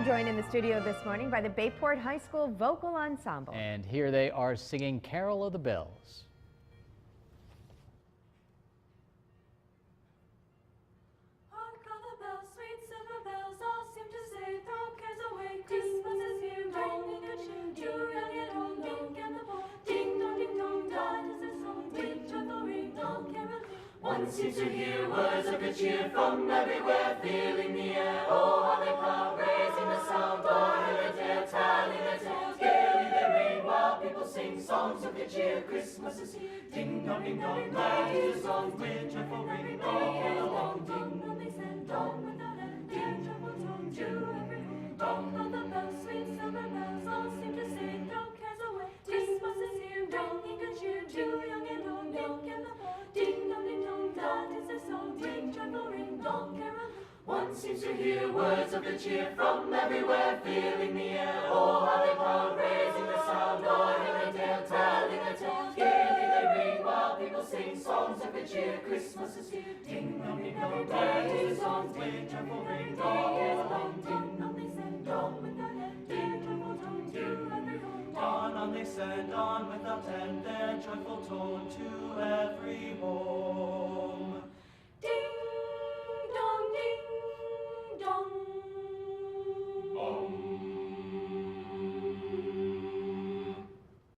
joined in the studio this morning by the Bayport High School Vocal Ensemble. And here they are singing Carol of the Bells. Hark all the bells, sweet silver bells, all seem to say, throw cares away, Christmas is here, ringing a cheer, young and old, meek and the poor, ding dong, God is his song, ring, joyful ring, all caroling. One seems to hear words of good cheer from everywhere, filling the air. Oh, how they come, raising the sound, oh, hill-a-tale, tally-a-tale, gaily they ring, while people sing songs of good cheer. Christmas is here, ding dong, God is his song, with joyful ring, all along, ding dong, they send, dong without end, ding, joyful tone to every home. Dong on the bells, sweet silver bells, all seem to say, throw cares away. Christmas is here, ringing good cheer, to young and old, meek and the poor, ding dong, God is a song, ding, joyful ring, dong, carol. One seems to hear words of good cheer from everywhere, filling the air. Oh, how they come, raising the sound, oh, hill-a-tale, tally-a-tale, gaily they ring, while people sing songs of good cheer. Christmas is here, ding dong, God is a song, ding, joyful ring, dong, along, ding dong, they send, dong without end, ding, joyful tone to every home. On they send, on without end, their joyful tone to every home.